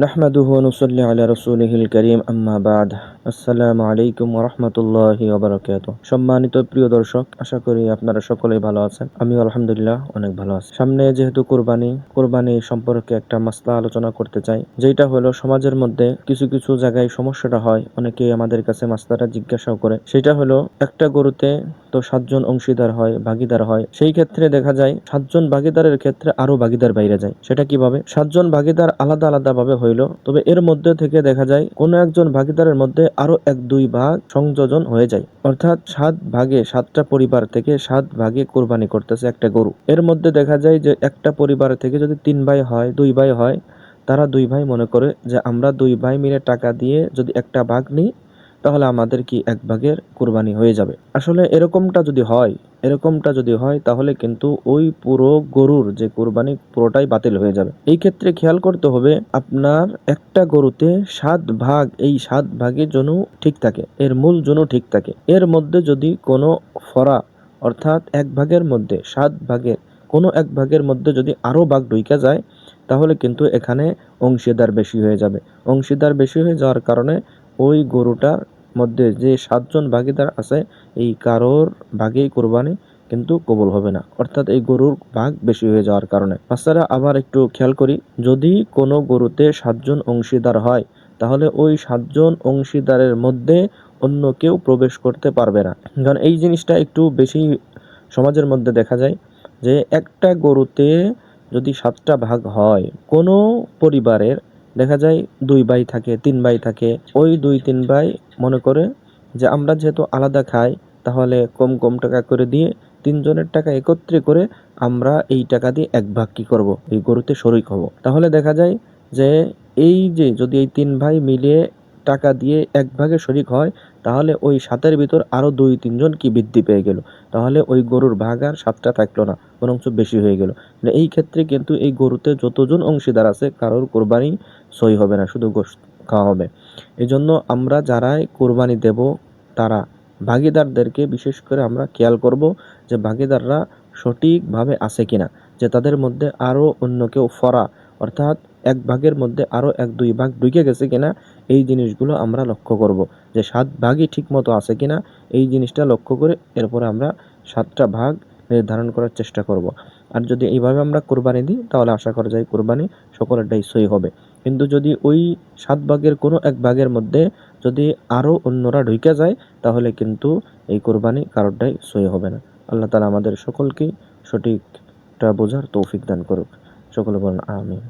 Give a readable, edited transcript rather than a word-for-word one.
নাহমাদুহু ওয়া নুসাল্লি আলা রাসূলিহিল কারীম আম্মা বা'দ। আসসালামু আলাইকুম ওয়া রাহমাতুল্লাহি ওয়া বারাকাতুহু। সম্মানিত প্রিয় দর্শক, আশা করি আপনারা সকলেই ভালো আছেন। আমি আলহামদুলিল্লাহ অনেক ভালো আছি। সামনে যেহেতু কুরবানি সম্পর্কে একটা মাসলা আলোচনা করতে চাই, যেটা হলো সমাজের মধ্যে কিছু কিছু জায়গায় সমস্যাটা হয়, অনেকেই আমাদের কাছে মাসলাটা জিজ্ঞাসাও করে। সেটা হলো একটা গরুতে তো 7 জন অংশীদার হয়, ভাগীদার হয়। সেই ক্ষেত্রে দেখা যায় 7 জন ভাগীদারের ক্ষেত্রে আরো ভাগীদার বাইরে যায়। সেটা কিভাবে? 7 জন ভাগীদার আলাদা আলাদা ভাবে হইলো, তবে এর মধ্যে থেকে দেখা যায় কোন একজন ভাগীদারের মধ্যে আরো 1-2 ভাগ সংযোজন হয়ে যায়। অর্থাৎ 7 ভাগে 7টা পরিবার থেকে 7 ভাগে কোরবানি করতেছে একটা গরু। এর মধ্যে দেখা যায় যে একটা পরিবার থেকে যদি 3 ভাই হয়, 2 ভাই হয়, তারা 2 ভাই মনে করে যে আমরা 2 ভাই মিলে টাকা দিয়ে যদি একটা ভাগ নিই, তাহলে আমাদের কি 1 ভাগের কুরবানি হয়ে যাবে। আসলে এরকমটা যদি হয় তাহলে কিন্তু ওই পুরো গরুর যে কুরবানি পুরোটাই বাতিল হয়ে যাবে। এই ক্ষেত্রে খেয়াল করতে হবে আপনার একটা গরুতে 7 ভাগ, এই 7 ভাগের জন্য ঠিক থাকে, এর মূল জন্য ঠিক থাকে। এর মধ্যে যদি কোনো ফরা অর্থাৎ 1 ভাগের মধ্যে 7 ভাগের কোনো 1 ভাগের মধ্যে যদি আরো ভাগ ঢুইকা যায়, তাহলে কিন্তু এখানে অংশীদার বেশি হয়ে যাবে। অংশীদার বেশি হয়ে যাওয়ার কারণে ওই গরুটার মধ্যে যে 7 জন ভাগীদার আছে, এই কারোর ভাগেই কোরবানি কিন্তু কবুল হবে না, অর্থাৎ এই গরুর ভাগ বেশি হয়ে যাওয়ার কারণে। তাছাড়া আবার একটু খেয়াল করি, যদি কোনো গরুতে 7 জন অংশীদার হয়, তাহলে ওই 7 জন অংশীদারের মধ্যে অন্য কেউ প্রবেশ করতে পারবে না। কারণ এই জিনিসটা একটু বেশি সমাজের মধ্যে দেখা যায় যে একটা গরুতে যদি 7টা ভাগ হয়, কোনো পরিবারের দেখা যায় 2 ভাই থাকে, 3 ভাই থাকে। ওই 2-3 ভাই মনে করে যে আমরা যেহেতু আলাদা খাই, তাহলে কম কম টাকা করে দিয়ে 3 জনের টাকা একত্রে করে আমরা এই টাকা দিয়ে 1 ভাগ কি করব, এই গরুতে শরিক হব। তাহলে দেখা যায় যে এই যে যদি এই 3 ভাই মিলে টাকা দিয়ে 1 ভাগে শরিক হয়, তাহলে ওই 7-এর ভিতর আরো 2-3 জন কি বৃদ্ধি পেয়ে গেল। তাহলে ওই গরুর ভাগ আর 7টা থাকলো না, বরঞ্চ বেশি হয়ে গেল। এই ক্ষেত্রে কিন্তু এই গরুতে যতজন অংশীদার আছে কারোর কোরবানি সই হবে না, শুধু গোশত খাওয়া হবে। এজন্য আমরা যারাই কোরবানি দেব, তারা ভাগীদারদেরকে বিশেষ করে আমরা খেয়াল করব যে ভাগীদাররা সঠিকভাবে আছে কিনা, যে তাদের মধ্যে আরো অন্য কেউ ফরা অর্থাৎ 1 ভাগের মধ্যে আরো 1-2 ভাগ ঢুকে গেছে কিনা, এই জিনিসগুলো আমরা লক্ষ্য করব। যে 7 ভাগই ঠিক মতো আছে কিনা, এই জিনিসটা লক্ষ্য করে এরপরে আমরা 7টা ভাগ নির্ধারণ করার চেষ্টা করব। আর যদি এইভাবে আমরা কোরবানি দিই, তাহলে আশা করা যায় কোরবানি সকলেরটাই সই হবে। কিন্তু যদি ওই 7 ভাগের কোনো 1 ভাগের মধ্যে যদি আরো অন্যরা ঢুকে যায়, তাহলে কিন্তু এই কোরবানি কারোরটাই সই হবে না। আল্লাহ তাআলা আমাদের সকলকে সঠিকটা বোঝার তৌফিক দান করুক। সকলে বলেন আমিন।